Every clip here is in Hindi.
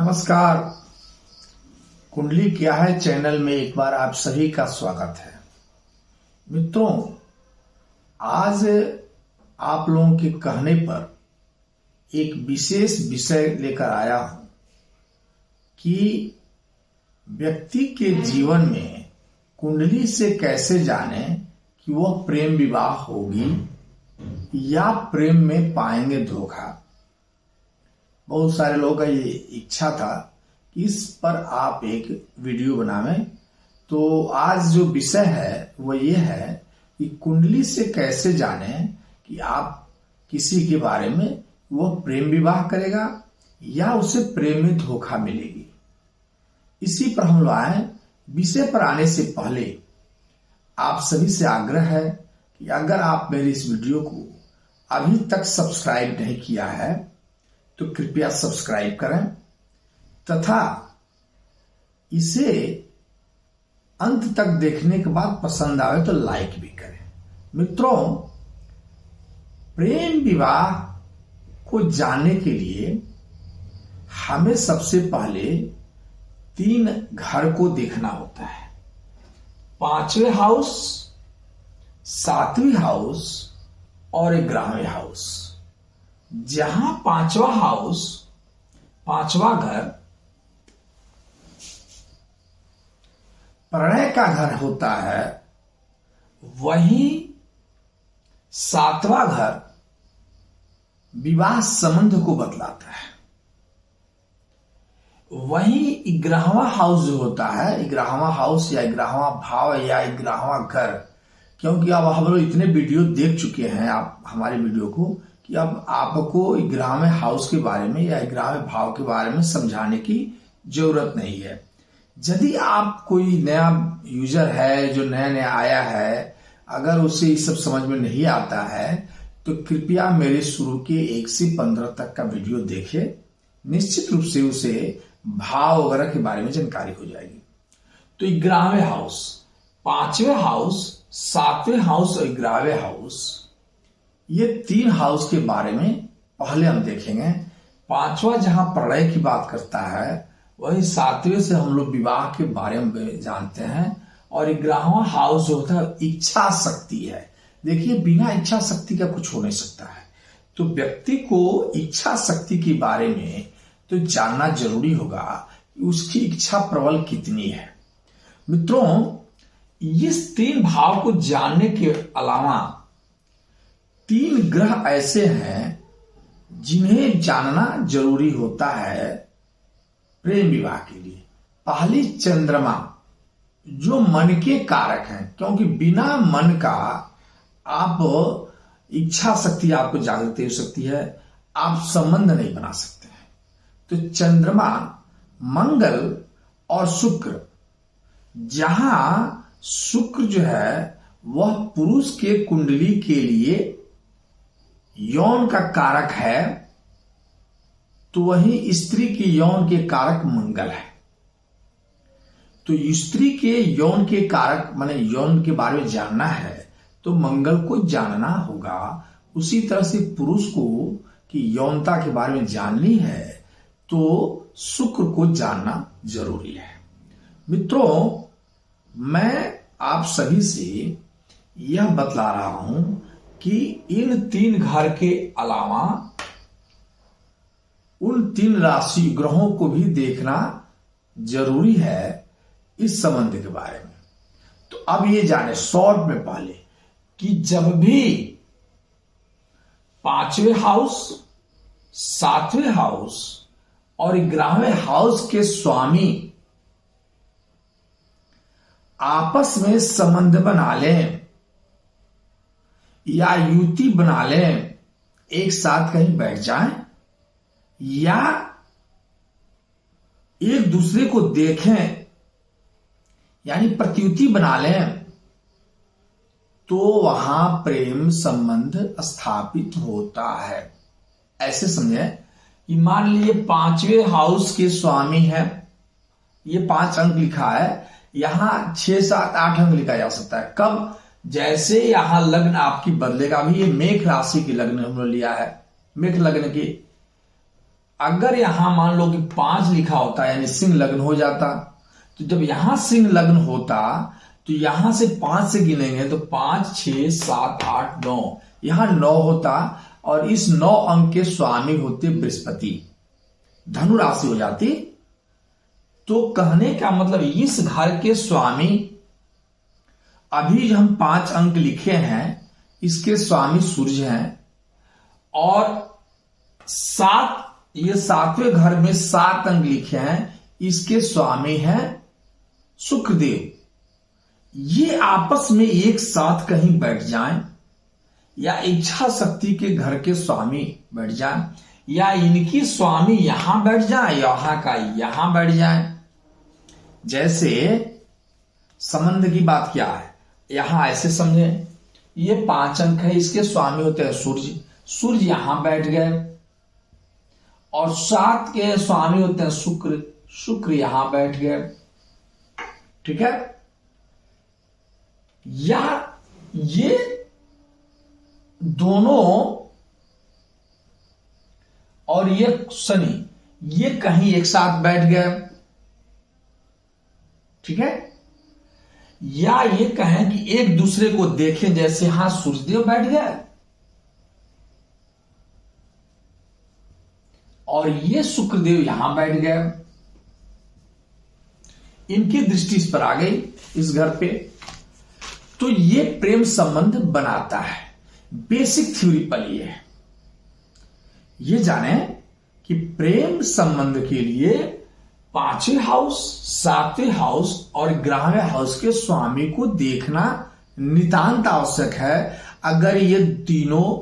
नमस्कार। कुंडली क्या है चैनल में एक बार आप सभी का स्वागत है। मित्रों, आज आप लोगों के कहने पर एक विशेष विषय लेकर आया हूं कि व्यक्ति के जीवन में कुंडली से कैसे जाने कि वह प्रेम विवाह होगी या प्रेम में पाएंगे धोखा। बहुत सारे लोगों का ये इच्छा था कि इस पर आप एक वीडियो बनावें। तो आज जो विषय है वो ये है कि कुंडली से कैसे जाने कि आप किसी के बारे में वो प्रेम विवाह करेगा या उसे प्रेम में धोखा मिलेगी। इसी पर हम लोग आए। विषय पर आने से पहले आप सभी से आग्रह है कि अगर आप मेरी इस वीडियो को अभी तक सब्सक्राइब नहीं किया है तो कृपया सब्सक्राइब करें तथा इसे अंत तक देखने के बाद पसंद आए तो लाइक भी करें। मित्रों, प्रेम विवाह को जानने के लिए हमें सबसे पहले 3 घर को देखना होता है। 5वें हाउस, 7वें हाउस और 11वें हाउस। जहां 5वां हाउस, 5वां घर प्रणय का घर होता है, वहीं 7वां घर विवाह संबंध को बतलाता है। वहीं 11वां हाउस जो होता है, 11वां हाउस या 11वां भाव या 11वां घर, क्योंकि अब हम लोग इतने वीडियो देख चुके हैं आप हमारे वीडियो को कि अब आपको 11वें हाउस के बारे में या 11वें भाव के बारे में समझाने की जरूरत नहीं है। यदि आप कोई नया यूजर है जो नया नया आया है, अगर उसे ये सब समझ में नहीं आता है तो कृपया मेरे शुरू के 1 से 15 तक का वीडियो देखे। निश्चित रूप से उसे भाव वगैरह के बारे में जानकारी हो जाएगी। तो 11वें हाउस, 5वें हाउस, 7वें हाउस और 11वें हाउस, ये 3 हाउस के बारे में पहले हम देखेंगे। 5वां जहां प्रणय की बात करता है, वही 7वें से हम लोग विवाह के बारे में जानते हैं। और 11वां हाउस जो होता है इच्छा शक्ति है। देखिए, बिना इच्छा शक्ति का कुछ हो नहीं सकता है। तो व्यक्ति को इच्छा शक्ति के बारे में तो जानना जरूरी होगा कि उसकी इच्छा प्रबल कितनी है। मित्रों, इस 3 भाव को जानने के अलावा 3 ग्रह ऐसे हैं जिन्हें जानना जरूरी होता है प्रेम विवाह के लिए। पहली चंद्रमा, जो मन के कारक हैं, क्योंकि बिना मन का आप इच्छा शक्ति आपको जागृत हो सकती है, आप संबंध नहीं बना सकते हैं। तो चंद्रमा, मंगल और शुक्र, जहां शुक्र जो है वह पुरुष के कुंडली के लिए यौन का कारक है, तो वहीं स्त्री के यौन के कारक मंगल है। तो स्त्री के यौन के कारक माने यौन के बारे में जानना है तो मंगल को जानना होगा। उसी तरह से पुरुष को कि यौनता के बारे में जाननी है तो शुक्र को जानना जरूरी है। मित्रों, मैं आप सभी से यह बतला रहा हूं कि इन 3 घर के अलावा उन 3 राशि ग्रहों को भी देखना जरूरी है इस संबंध के बारे में। तो अब ये जाने शॉर्ट में पहले कि जब भी 5वें हाउस, 7वें हाउस और 11वें हाउस के स्वामी आपस में संबंध बना लें या युति बना लें, एक साथ कहीं बैठ जाएं या एक दूसरे को देखें, यानी प्रत्युति बना लें, तो वहां प्रेम संबंध स्थापित होता है। ऐसे समझे कि मान लीजिए 5वें हाउस के स्वामी है, ये 5 अंक लिखा है, यहां 6, 7, 8 अंक लिखा जा सकता है। कब? जैसे यहां लग्न आपकी बदलेगा। अभी ये मेष राशि की लग्न हम लोग लिया है, मेष लग्न की अगर यहां मान लो कि 5 लिखा होता यानी सिंह लग्न हो जाता, तो जब यहां सिंह लग्न होता तो यहां से 5 से गिनेंगे तो 5, 6, 7, 8, 9, यहां 9 होता और इस 9 अंक के स्वामी होते बृहस्पति, धनु राशि हो जाती। तो कहने का मतलब इस घर के स्वामी, अभी जो हम 5 अंक लिखे हैं इसके स्वामी सूर्य हैं, और 7, ये 7वें घर में 7 अंक लिखे हैं, इसके स्वामी हैं शुक्रदेव। ये आपस में एक साथ कहीं बैठ जाएं, या इच्छा शक्ति के घर के स्वामी बैठ जाएं, या इनकी स्वामी यहां बैठ जाए, यहां का यहां बैठ जाए। जैसे संबंध की बात क्या है, यहां ऐसे समझे, ये 5 अंक है, इसके स्वामी होते हैं सूर्य, सूर्य यहां बैठ गए, और 7 के स्वामी होते हैं शुक्र, शुक्र यहां बैठ गए। ठीक है, या ये दोनों और ये शनि, ये कहीं एक साथ बैठ गए। ठीक है, या ये कहें कि एक दूसरे को देखें, जैसे यहां सूर्यदेव बैठ गए और ये शुक्रदेव यहां बैठ गए, इनकी दृष्टि इस पर आ गई इस घर पे, तो ये प्रेम संबंध बनाता है। बेसिक थ्योरी पर ये जाने कि प्रेम संबंध के लिए 5वें हाउस, 7वें हाउस और 11वें हाउस के स्वामी को देखना नितांत आवश्यक है। अगर ये तीनों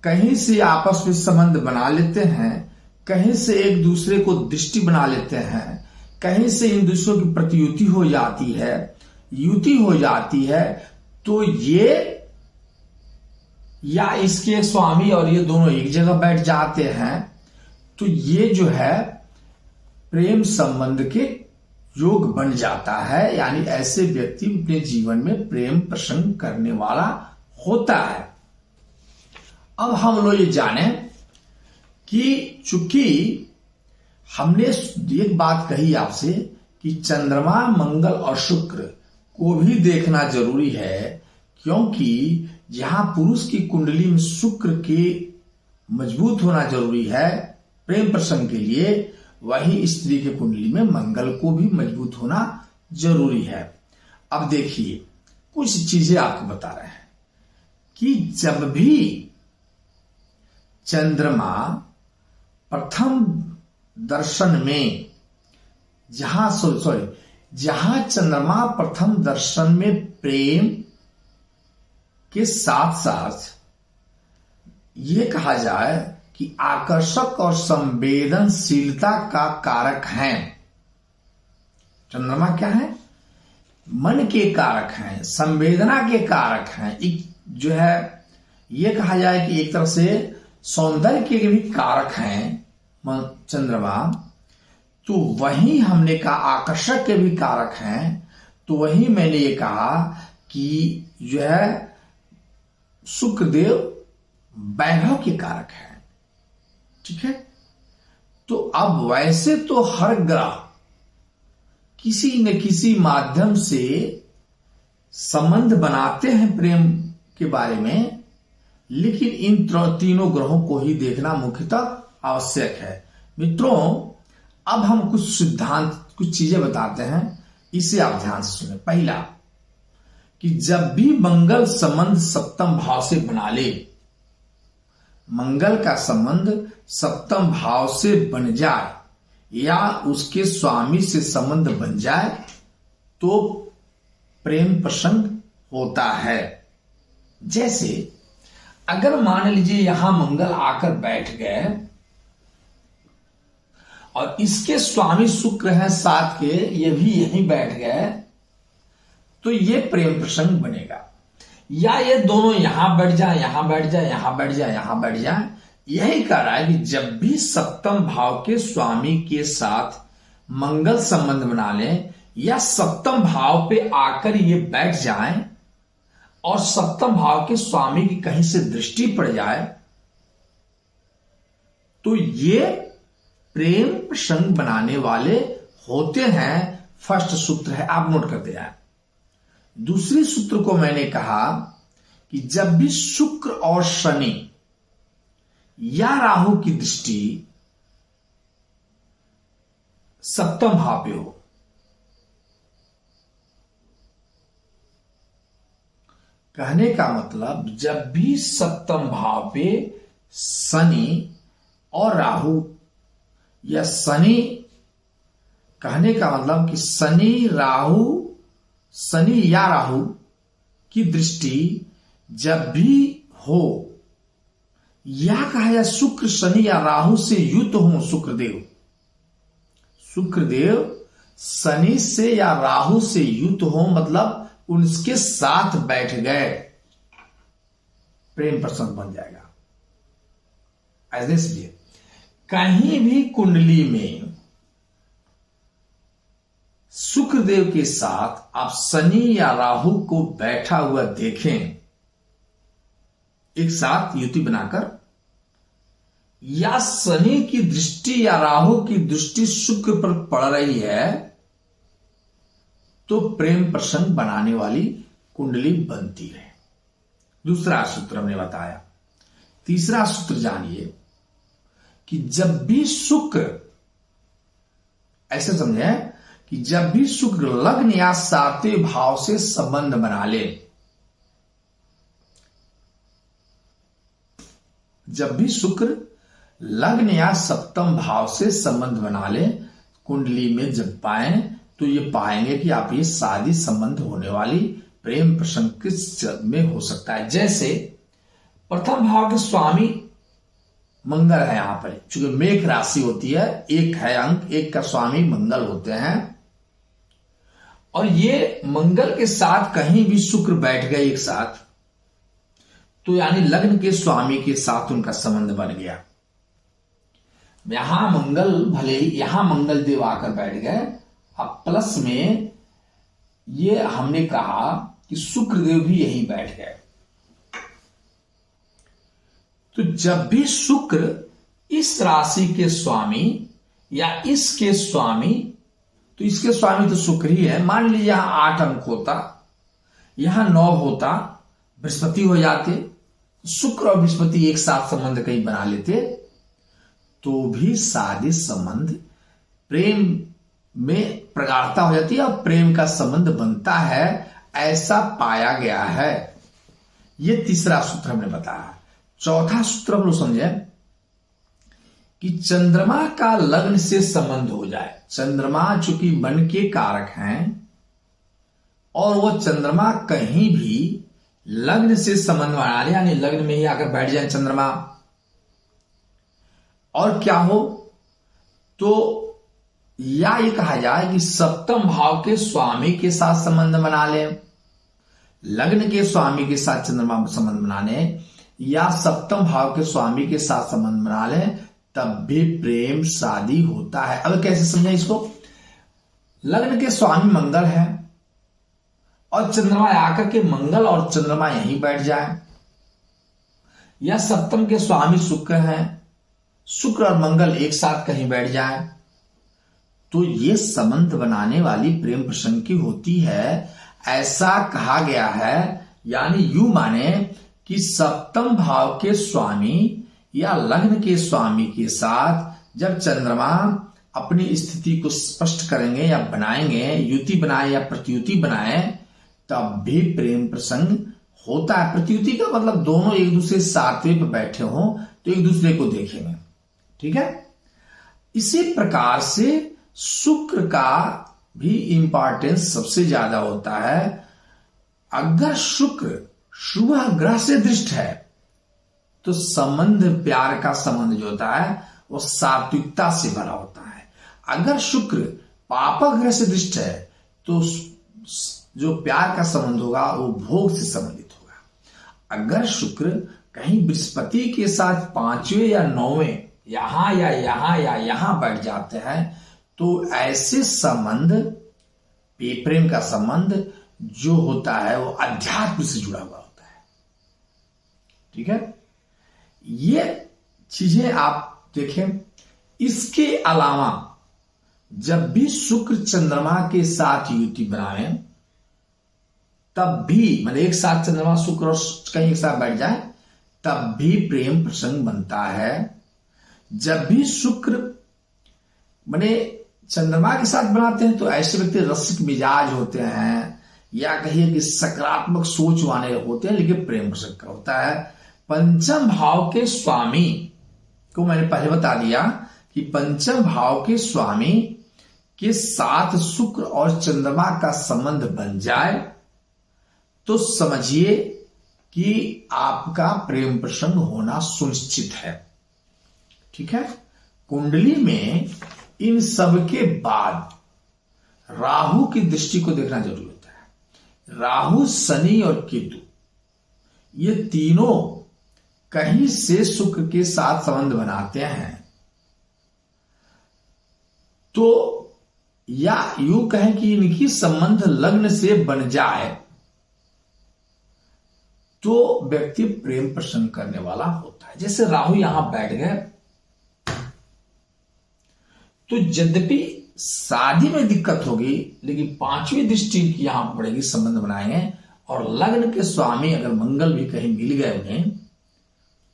कहीं से आपस में संबंध बना लेते हैं, कहीं से एक दूसरे को दृष्टि बना लेते हैं, कहीं से इन दूसरों की प्रतियुति हो जाती है, युति हो जाती है, तो ये या इसके स्वामी और ये दोनों एक जगह बैठ जाते हैं, तो ये जो है प्रेम संबंध के योग बन जाता है। यानी ऐसे व्यक्ति अपने जीवन में प्रेम प्रसंग करने वाला होता है। अब हम लोग ये जाने कि चूंकि हमने एक बात कही आपसे कि चंद्रमा, मंगल और शुक्र को भी देखना जरूरी है, क्योंकि जहां पुरुष की कुंडली में शुक्र के मजबूत होना जरूरी है प्रेम प्रसंग के लिए, वही स्त्री के कुंडली में मंगल को भी मजबूत होना जरूरी है। अब देखिए कुछ चीजें आपको बता रहे हैं कि जब भी चंद्रमा प्रथम दर्शन में, जहां चंद्रमा प्रथम दर्शन में प्रेम के साथ साथ ये कहा जाए कि आकर्षक और संवेदनशीलता का कारक है। चंद्रमा क्या है? मन के कारक हैं, संवेदना के कारक हैं। एक जो है ये कहा जाए कि एक तरह से सौंदर्य के भी कारक हैं चंद्रमा, तो वही हमने कहा आकर्षक के भी कारक हैं। तो वही मैंने ये कहा कि जो है शुक्रदेव वैभव के कारक है। ठीक है, तो अब वैसे तो हर ग्रह किसी न किसी माध्यम से संबंध बनाते हैं प्रेम के बारे में, लेकिन इन तीनों ग्रहों को ही देखना मुख्यतः आवश्यक है। मित्रों, अब हम कुछ सिद्धांत, कुछ चीजें बताते हैं, इसे आप ध्यान से सुने। पहला कि जब भी मंगल संबंध सप्तम भाव से बना ले, मंगल का संबंध सप्तम भाव से बन जाए या उसके स्वामी से संबंध बन जाए, तो प्रेम प्रसंग होता है। जैसे अगर मान लीजिए यहां मंगल आकर बैठ गए और इसके स्वामी शुक्र हैं 7 के, ये भी यहीं बैठ गए, तो ये प्रेम प्रसंग बनेगा। या ये दोनों यहां बैठ जाए, यहां बैठ जाए, यहां बैठ जाए, यहां बैठ जाए। यही कह रहा है कि जब भी सप्तम भाव के स्वामी के साथ मंगल संबंध बना लें या सप्तम भाव पे आकर ये बैठ जाएं और सप्तम भाव के स्वामी की कहीं से दृष्टि पड़ जाए, तो ये प्रेम प्रसंग बनाने वाले होते हैं। फर्स्ट सूत्र है, आप नोट करते जाए। दूसरी सूत्र को मैंने कहा कि जब भी शुक्र और शनि या राहु की दृष्टि सप्तम भाव पे हो, कहने का मतलब जब भी सप्तम भाव पे शनि और राहु या शनि, कहने का मतलब कि शनि या राहु की दृष्टि जब भी हो, या कहा जाए शुक्र शनि या राहु से युत हो, शुक्रदेव शनि से या राहु से युत हो, मतलब उनके साथ बैठ गए, प्रेम प्रसंग बन जाएगा। ऐसे इसलिए कहीं भी कुंडली में शुक्रदेव के साथ आप शनि या राहु को बैठा हुआ देखें, एक साथ युति बनाकर, या शनि की दृष्टि या राहु की दृष्टि शुक्र पर पड़ रही है, तो प्रेम प्रसंग बनाने वाली कुंडली बनती है। दूसरा सूत्र हमने बताया। तीसरा सूत्र जानिए कि जब भी शुक्र, ऐसे समझे कि जब भी शुक्र लग्न या सातवें भाव से संबंध बना ले, जब भी शुक्र लग्न या सप्तम भाव से संबंध बना ले कुंडली में, जब पाए तो ये पाएंगे कि आप ये शादी संबंध होने वाली प्रेम प्रसंग किस में हो सकता है। जैसे प्रथम भाव के स्वामी मंगल है, यहां पर चूंकि मेष राशि होती है, एक है अंक, एक का स्वामी मंगल होते हैं, और ये मंगल के साथ कहीं भी शुक्र बैठ गए एक साथ, तो यानी लग्न के स्वामी के साथ उनका संबंध बन गया। यहां मंगल, भले ही यहां मंगल देव आकर बैठ गए, अब प्लस में ये हमने कहा कि शुक्रदेव भी यहीं बैठ गए। तो जब भी शुक्र इस राशि के स्वामी या इसके स्वामी, तो इसके स्वामी तो शुक्र ही है, मान लीजिए यहां 8 अंक होता, यहां 9 होता, बृहस्पति हो जाते, शुक्र और बृहस्पति एक साथ संबंध कहीं बना लेते, तो भी शादी संबंध प्रेम में प्रगाढ़ता हो जाती है और प्रेम का संबंध बनता है, ऐसा पाया गया है। यह तीसरा सूत्र हमने बताया। चौथा सूत्र हम लोग समझे कि चंद्रमा का लग्न से संबंध हो जाए। चंद्रमा चूंकि मन के कारक हैं और वो चंद्रमा कहीं भी लग्न से संबंध बना ले, यानी लग्न में ही आकर बैठ जाए चंद्रमा, और क्या हो तो या ये कहा जाए कि सप्तम भाव के स्वामी के साथ संबंध बना ले, लग्न के स्वामी के साथ चंद्रमा संबंध बना ले, या सप्तम भाव के स्वामी के साथ संबंध बना ले, तब भी प्रेम शादी होता है। अब कैसे समझें इसको? लग्न के स्वामी मंगल है और चंद्रमा आकर के मंगल और चंद्रमा यहीं बैठ जाए, या सप्तम के स्वामी शुक्र हैं, शुक्र और मंगल एक साथ कहीं बैठ जाए, तो ये संबंध बनाने वाली प्रेम प्रसंग की होती है, ऐसा कहा गया है। यानी यूं माने कि सप्तम भाव के स्वामी या लग्न के स्वामी के साथ जब चंद्रमा अपनी स्थिति को स्पष्ट करेंगे या बनाएंगे, युति बनाए या प्रतियुति बनाए, तब भी प्रेम प्रसंग होता है। प्रतियुति का मतलब दोनों एक दूसरे सातवें पर बैठे हों तो एक दूसरे को देखेंगे, ठीक है। इसी प्रकार से शुक्र का भी इंपॉर्टेंस सबसे ज्यादा होता है। अगर शुक्र शुभ ग्रह से दृष्ट है तो संबंध, प्यार का संबंध जो होता है वो सात्विकता से भरा होता है। अगर शुक्र पाप ग्रह से दृष्ट है तो जो प्यार का संबंध होगा वो भोग से संबंधित होगा। अगर शुक्र कहीं बृहस्पति के साथ 5वें या 9वें यहां या यहां बैठ जाते हैं, तो ऐसे संबंध, प्रेम का संबंध जो होता है वो अध्यात्म से जुड़ा हुआ होता है, ठीक है। ये चीजें आप देखें, इसके अलावा जब भी शुक्र चंद्रमा के साथ युति बनावे, तब भी मतलब एक साथ चंद्रमा शुक्र और कहीं एक साथ बैठ जाए तब भी प्रेम प्रसंग बनता है। जब भी शुक्र माने चंद्रमा के साथ बनाते हैं तो ऐसे व्यक्ति रसिक मिजाज होते हैं, या कहिए कि सकारात्मक सोच वाले होते हैं, लेकिन प्रेम प्रसंग का होता है। पंचम भाव के स्वामी को मैंने पहले बता दिया कि पंचम भाव के स्वामी के साथ शुक्र और चंद्रमा का संबंध बन जाए तो समझिए कि आपका प्रेम प्रसंग होना सुनिश्चित है। ठीक है। कुंडली में इन सब के बाद राहु की दृष्टि को देखना जरूरी होता है। राहु, शनि और केतु ये तीनों कहीं से शुक्र के साथ संबंध बनाते हैं, तो या यूं कहें कि इनकी संबंध लग्न से बन जाए तो व्यक्ति प्रेम प्रसंग करने वाला होता है। जैसे राहु यहां बैठ गए तो यद्यपि शादी में दिक्कत होगी, लेकिन पांचवी दृष्टि यहां पड़ेगी, संबंध बनाएंगे। और लग्न के स्वामी अगर मंगल भी कहीं मिल गए उन्हें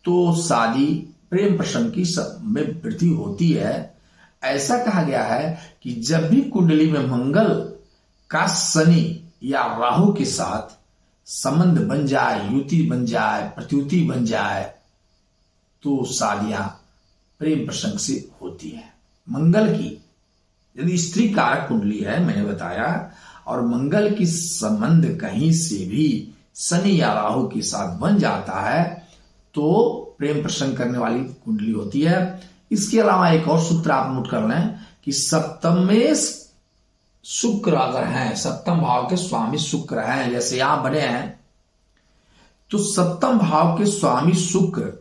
तो शादी प्रेम प्रसंग की में वृद्धि होती है। ऐसा कहा गया है कि जब भी कुंडली में मंगल का शनि या राहु के साथ संबंध बन जाए, युति बन जाए, प्रत्युति बन जाए, तो शादियां प्रेम प्रसंग से होती है। मंगल की यदि स्त्री कारक कुंडली है, मैंने बताया, और मंगल की संबंध कहीं से भी शनि या राहु के साथ बन जाता है तो प्रेम प्रसंग करने वाली कुंडली होती है। इसके अलावा एक और सूत्र आप नोट कर लें कि सप्तम में शुक्र अगर हैं, सप्तम भाव के स्वामी शुक्र हैं, जैसे यहां बने हैं, तो सप्तम भाव के स्वामी शुक्र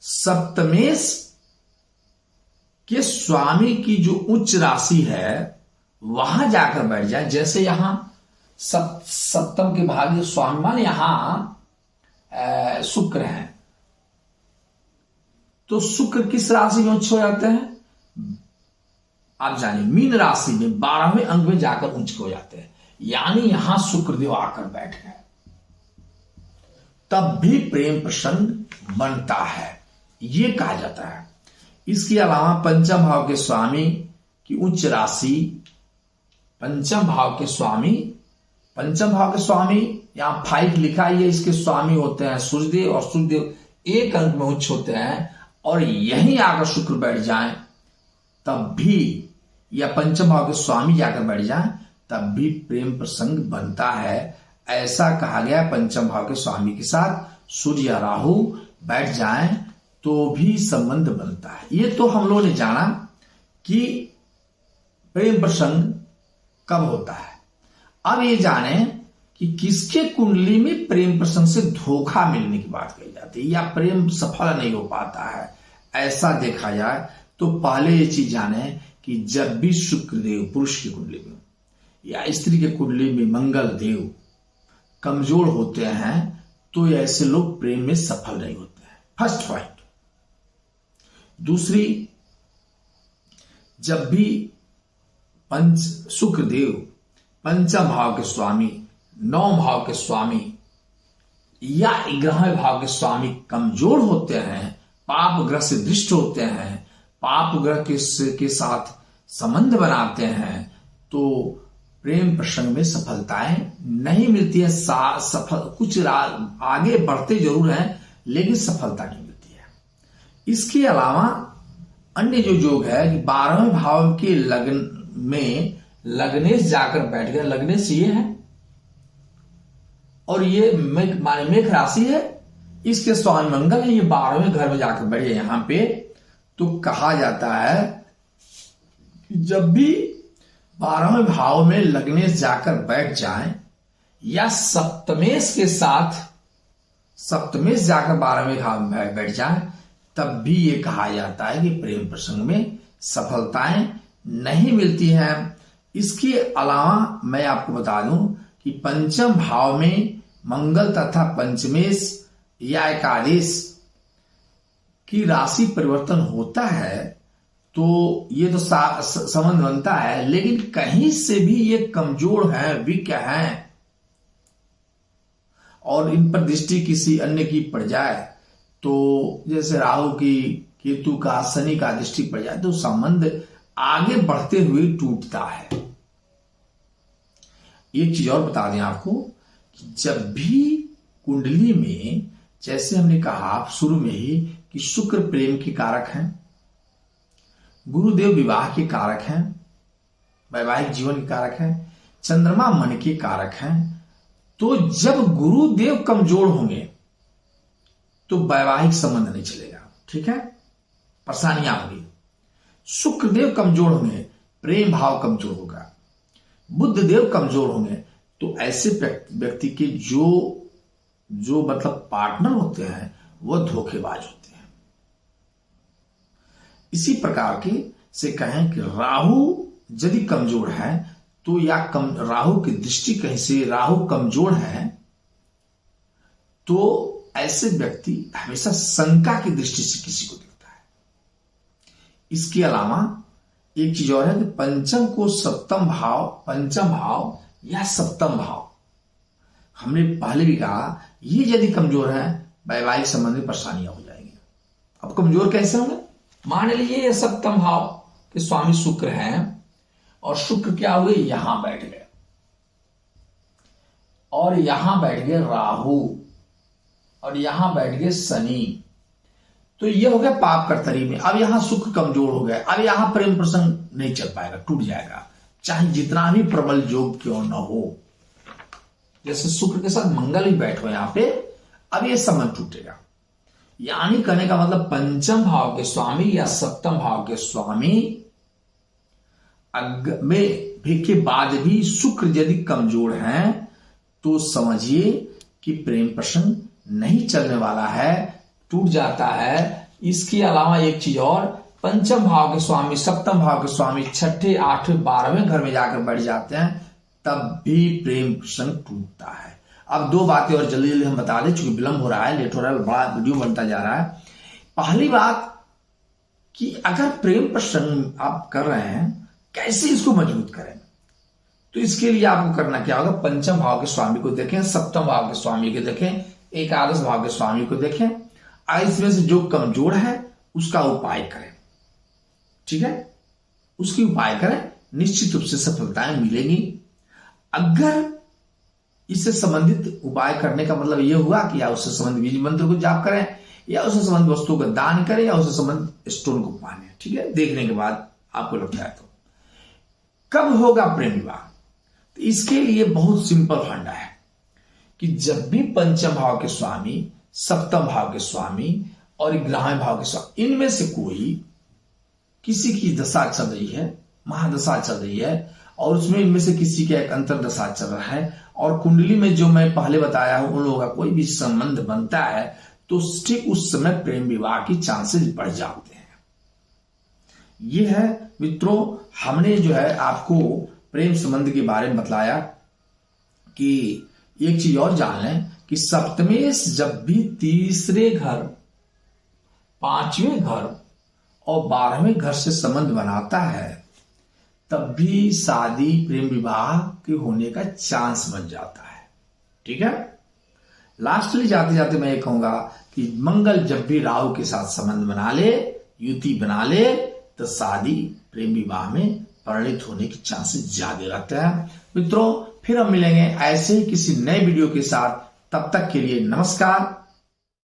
सप्तमेश के स्वामी की जो उच्च राशि है वहां जाकर बैठ जाए। जैसे यहां सप्तम के भाव के स्वामी मान यहां शुक्र हैं, तो शुक्र किस राशि में उच्च हो जाते हैं? आप जानिए मीन राशि में 12वें अंक में जाकर उच्च हो जाते हैं, यानी यहां शुक्रदेव आकर बैठ गए, तब भी प्रेम प्रसंग बनता है, ये कहा जाता है। इसके अलावा पंचम भाव के स्वामी की उच्च राशि, पंचम भाव के स्वामी यहां 5 लिखा है, इसके स्वामी होते हैं सूर्यदेव, और सूर्यदेव 1 अंक में उच्च होते हैं, और यहीं आकर शुक्र बैठ जाए तब भी, या पंचम भाव के स्वामी जाकर बैठ जाए तब भी प्रेम प्रसंग बनता है। ऐसा कहा गया, पंचम भाव के स्वामी के साथ सूर्य या राहु बैठ जाएं तो भी संबंध बनता है। ये तो हम लोगों ने जाना कि प्रेम प्रसंग कब होता है। अब ये जाने कि किसके कुंडली में प्रेम प्रसंग से धोखा मिलने की बात कही जाती है या प्रेम सफल नहीं हो पाता है। ऐसा देखा जाए तो पहले ये चीज जाने कि जब भी शुक्रदेव पुरुष की कुंडली में या स्त्री के कुंडली में मंगल देव कमजोर होते हैं तो ऐसे लोग प्रेम में सफल नहीं होते हैं। First point. दूसरी, जब भी शुक्रदेव पंचम भाव के स्वामी, 9 भाव के स्वामी या 11वें भाव के स्वामी कमजोर होते हैं, पाप ग्रह से दृष्ट होते हैं, पाप ग्रह के साथ संबंध बनाते हैं, तो प्रेम प्रसंग में सफलताएं नहीं मिलती है। कुछ आगे बढ़ते जरूर हैं लेकिन सफलता नहीं मिलती है। इसके अलावा अन्य जो योग है कि 12वें भाव के लग्न में लग्नेश जाकर बैठ गए, लग्नेश ये है और ये मेष राशि है, इसके स्वामी मंगल है, ये 12वें घर में जाकर बैठे यहां पे, तो कहा जाता है कि जब भी 12वें भाव में लग्नेश जाकर बैठ जाएं या सप्तमेश के साथ सप्तमेश जाकर 12वें भाव में बैठ जाएं, तब भी ये कहा जाता है कि प्रेम प्रसंग में सफलताएं नहीं मिलती हैं। इसके अलावा मैं आपको बता दूं कि पंचम भाव में मंगल तथा पंचमेश या एकादश की राशि परिवर्तन होता है तो ये तो संबंध बनता है, लेकिन कहीं से भी ये कमजोर है, वीक है, और इन पर दृष्टि किसी अन्य की पड़ जाए, तो जैसे राहु की, केतु का, शनि का दृष्टि पड़ जाए, तो संबंध आगे बढ़ते हुए टूटता है। एक चीज और बता दें आपको कि जब भी कुंडली में, जैसे हमने कहा शुरू में ही कि शुक्र प्रेम के कारक हैं, गुरुदेव विवाह के कारक हैं, वैवाहिक जीवन के कारक हैं, चंद्रमा मन के कारक हैं, तो जब गुरुदेव कमजोर होंगे तो वैवाहिक संबंध नहीं चलेगा, ठीक है, परेशानियां होंगी। शुक्रदेव कमजोर होंगे, प्रेम भाव कमजोर होगा। बुध देव कमजोर होंगे तो ऐसे व्यक्ति के जो मतलब पार्टनर होते हैं वह धोखेबाज होते हैं। इसी प्रकार के से कहें कि राहु यदि कमजोर है तो या राहु की दृष्टि कहीं से राहु कमजोर है तो ऐसे व्यक्ति हमेशा शंका की दृष्टि से किसी को देखता है। इसके अलावा एक चीज और है कि पंचम को सप्तम भाव, पंचम भाव या सप्तम भाव, हमने पहले भी कहा ये यदि कमजोर है वैवाहिक संबंध में परेशानियां हो जाएंगी। अब कमजोर कैसे होंगे? मान लीजिए सप्तम भाव के स्वामी शुक्र हैं और शुक्र क्या हुए, यहां बैठ गए और यहां बैठ गए राहु और यहां बैठ गए शनि, तो ये हो गया पाप कर्तरी में। अब यहां शुक्र कमजोर हो गया, अब यहां प्रेम प्रसंग नहीं चल पाएगा, टूट जाएगा, चाहे जितना भी प्रबल योग क्यों न हो। जैसे शुक्र के साथ मंगल ही बैठो यहां पे, अब ये संबंध टूटेगा। यानी कहने का मतलब पंचम भाव के स्वामी या सप्तम भाव के स्वामी में भी के बाद भी शुक्र यदि कमजोर हैं तो समझिए कि प्रेम प्रसंग नहीं चलने वाला है, टूट जाता है। इसके अलावा एक चीज और, पंचम भाव के स्वामी, सप्तम भाव के स्वामी छठे, आठवें, 12वें घर में जाकर बैठ जाते हैं, तब भी प्रेम प्रसंग टूटता है। अब दो बातें और जल्दी जल्दी हम बता दें, चूंकि विलंब हो रहा है, लेट हो रहा है, बड़ा वीडियो बनता जा रहा है। पहली बात कि अगर प्रेम प्रसंग आप कर रहे हैं, कैसे इसको मजबूत करें, तो इसके लिए आपको करना क्या होगा, पंचम भाव के स्वामी को देखें, सप्तम भाव के स्वामी को देखें, एकादश भाव के स्वामी को देखें, इसमें से जो कमजोर है उसका उपाय करें, ठीक है, उसकी उपाय करें, निश्चित रूप से सफलताएं मिलेंगी। अगर इससे संबंधित उपाय करने का मतलब यह हुआ कि या उससे संबंधित बीज मंत्र को जाप करें, या उससे संबंधित वस्तुओं का दान करें, या उससे संबंधित स्टोन को पाने, ठीक है, देखने के बाद आपको लगता है तो कब होगा प्रेम विवाह, तो इसके लिए बहुत सिंपल फंडा है कि जब भी पंचम भाव के स्वामी, सप्तम भाव के स्वामी और 11वें भाव के स्वामी, इनमें से कोई किसी की दशा चल रही है, महादशा चल रही है, और उसमें इनमें से किसी का एक अंतरदशा चल रहा है, और कुंडली में जो मैं पहले बताया हूं उन लोगों का कोई भी संबंध बनता है, तो ठीक उस समय प्रेम विवाह की चांसेस बढ़ जाते हैं। ये है मित्रों, हमने जो है आपको प्रेम संबंध के बारे में बतलाया कि एक चीज और जान लें कि सप्तमेश जब भी तीसरे घर, 5वें घर और 12वें घर से संबंध बनाता है, तब भी शादी, प्रेम विवाह के होने का चांस बन जाता है, ठीक है। लास्टली जाते जाते मैं ये कहूंगा कि मंगल जब भी राहु के साथ संबंध बना ले, युति बना ले, तो शादी, प्रेम विवाह में परिणित होने के चांसेस ज्यादा रहते हैं। मित्रों, फिर हम मिलेंगे ऐसे ही किसी नए वीडियो के साथ, तब तक के लिए नमस्कार।